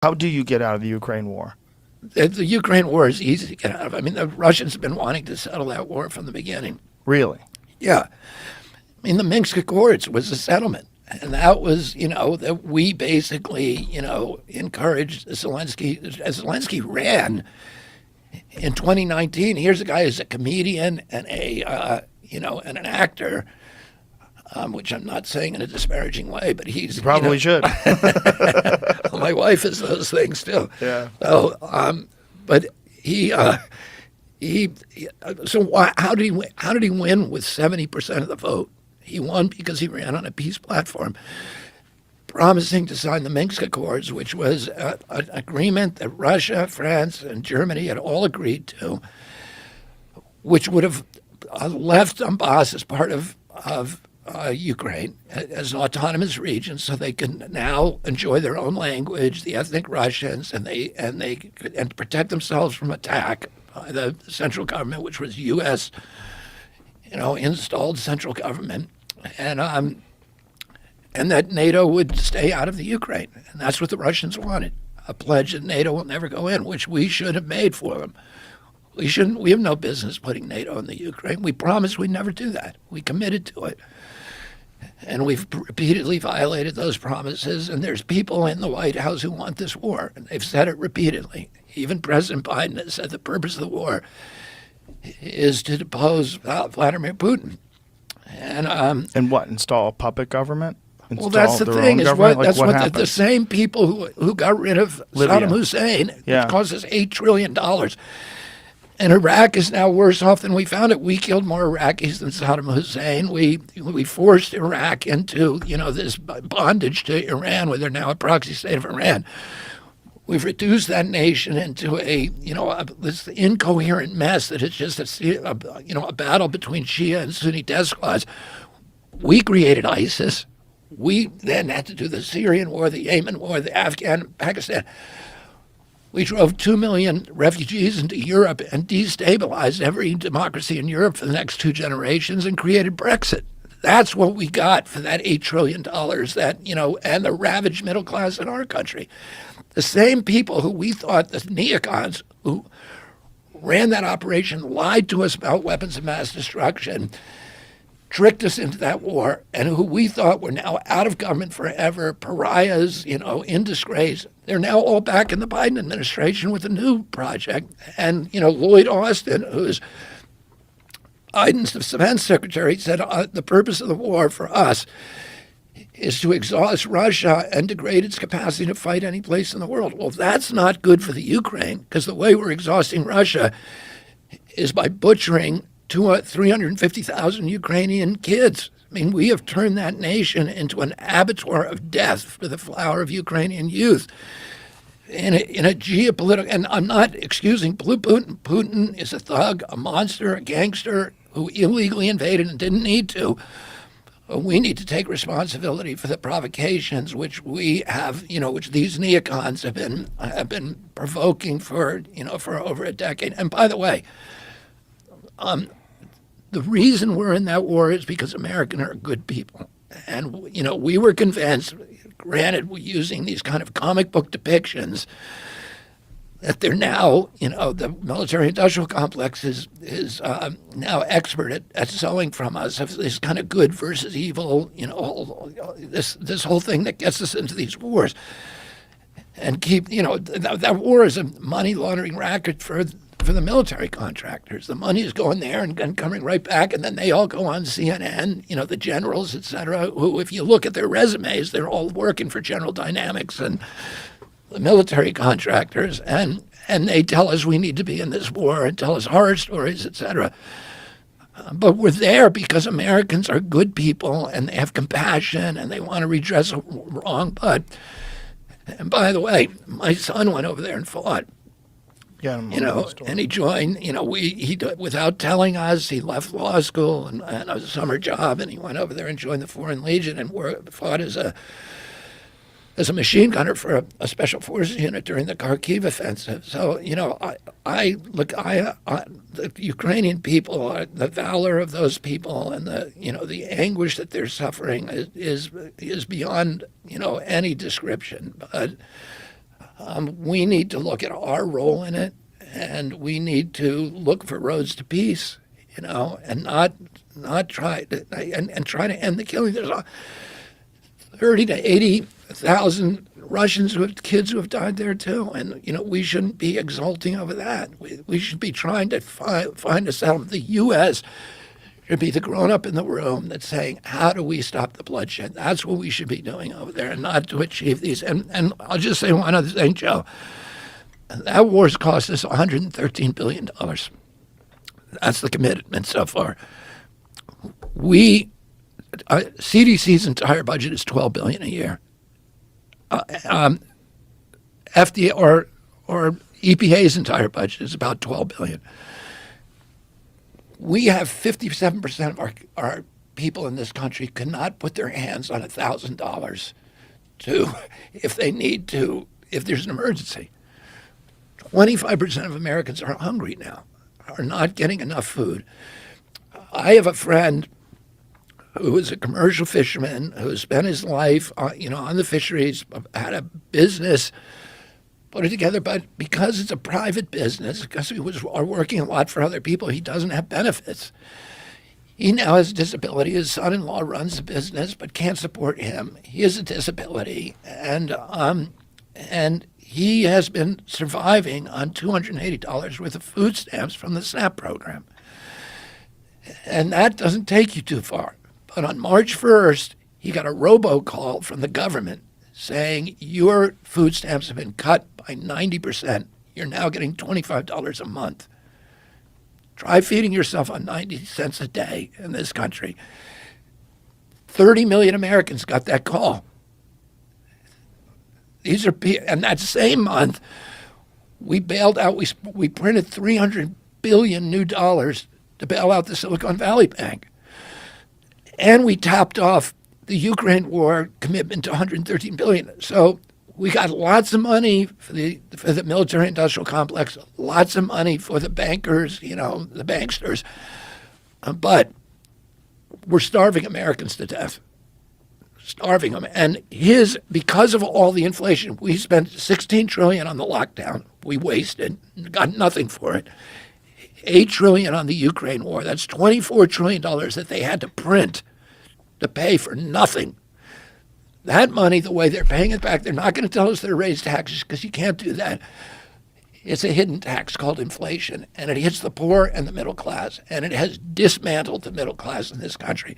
How do you get out of the Ukraine war? The Ukraine war is easy to get out of. I mean, the Russians have been wanting to settle that war from the beginning. Really? Yeah. I mean, the Minsk Accords was a settlement. And that was, that we basically, encouraged Zelensky. As Zelensky ran in 2019, here's a guy who's a comedian and and an actor, which I'm not saying in a disparaging way, but he's... You probably should. My wife is those things too. Yeah. So, but how did he win? How did he win with 70% of the vote? He won because he ran on a peace platform, promising to sign the Minsk Accords, which was an agreement that Russia, France, and Germany had all agreed to, which would have left Donbass as part of Ukraine as an autonomous region, so they can now enjoy their own language, the ethnic Russians, and protect themselves from attack by the central government, which was U.S. Installed central government, and that NATO would stay out of the Ukraine, and that's what the Russians wanted. A pledge that NATO will never go in, which we should have made for them. We shouldn't. We have no business putting NATO in the Ukraine. We promised we'd never do that. We committed to it. And we've repeatedly violated those promises, and there's people in the White House who want this war, and they've said it repeatedly. Even President Biden has said the purpose of the war is to depose Vladimir Putin. And what? Install a puppet government? Well, that's the thing. Is what that's what the same people who got rid of Libya. Saddam Hussein, Yeah. which cost us $8 trillion. And Iraq is now worse off than we found it. We killed more Iraqis than Saddam Hussein. We forced Iraq into this bondage to Iran, where they're now a proxy state of Iran. We've reduced that nation into this incoherent mess that is just a battle between Shia and Sunni despots. We created ISIS. We then had to do the Syrian war, the Yemen war, the Afghan, Pakistan. We drove 2 million refugees into Europe and destabilized every democracy in Europe for the next 2 generations and created Brexit. That's what we got for that $8 trillion and the ravaged middle class in our country. The same people who we thought, the neocons who ran that operation, lied to us about weapons of mass destruction, tricked us into that war, and who we thought were now out of government forever, pariahs, in disgrace. They're now all back in the Biden administration with a new project. And, Lloyd Austin, who's Biden's defense secretary, said the purpose of the war for us is to exhaust Russia and degrade its capacity to fight any place in the world. Well, that's not good for the Ukraine, because the way we're exhausting Russia is by butchering 350,000 Ukrainian kids. I mean, we have turned that nation into an abattoir of death for the flower of Ukrainian youth. In a geopolitical, and I'm not excusing Putin. Putin is a thug, a monster, a gangster who illegally invaded and didn't need to. We need to take responsibility for the provocations which we have, which these neocons have been provoking for over a decade. And by the way, the reason we're in that war is because Americans are good people. And, we were convinced, granted, we're using these kind of comic book depictions, that they're now, the military-industrial complex is now expert at selling from us of this kind of good versus evil, this whole thing that gets us into these wars. And that war is a money laundering racket for the military contractors. The money is going there and coming right back, and then they all go on CNN, the generals, et cetera, who, if you look at their resumes, they're all working for General Dynamics and the military contractors, and they tell us we need to be in this war and tell us horror stories, et cetera. But we're there because Americans are good people and they have compassion and they want to redress a wrong. And by the way, my son went over there and fought. Yeah, And he joined. He without telling us, he left law school and a summer job, and he went over there and joined the Foreign Legion and fought as a machine gunner for a special forces unit during the Kharkiv offensive. So the Ukrainian people, the valor of those people, and the anguish that they're suffering is beyond any description. But We need to look at our role in it, and we need to look for roads to peace, and not try to and try to end the killing. There's 30 to 80,000 Russians kids who have died there too, and we shouldn't be exulting over that. We should be trying to find a settlement. The U.S. should be the grown-up in the room that's saying, how do we stop the bloodshed? That's what we should be doing over there, and not to achieve these. And I'll just say one other thing, Joe. That war's cost us $113 billion. That's the commitment so far. CDC's entire budget is $12 billion a year. FDA or EPA's entire budget is about $12 billion. We have 57% of our people in this country cannot put their hands on $1,000 if they need to, if there's an emergency. 25% of Americans are hungry now, are not getting enough food. I have a friend who is a commercial fisherman who spent his life, on the fisheries, had a business, put it together, but because it's a private business, because he was working a lot for other people, he doesn't have benefits. He now has a disability. His son-in-law runs the business, but can't support him. He has a disability, and he has been surviving on $280 worth of food stamps from the SNAP program. And that doesn't take you too far. But on March 1st, he got a robocall from the government saying, your food stamps have been cut by 90%. You're now getting $25 a month. Try feeding yourself on 90 cents a day in this country. 30 million Americans got that call. And that same month, we bailed out, we printed $300 billion new dollars to bail out the Silicon Valley Bank. And we tapped off the Ukraine war commitment to $113 billion. So we got lots of money for the military-industrial complex, lots of money for the bankers, the banksters. But we're starving Americans to death. Starving them. And because of all the inflation, we spent $16 trillion on the lockdown. We wasted, got nothing for it. $8 trillion on the Ukraine war. That's $24 trillion that they had to print to pay for nothing. That money, the way they're paying it back, they're not going to tell us they're raised taxes because you can't do that. It's a hidden tax called inflation, and it hits the poor and the middle class, and it has dismantled the middle class in this country.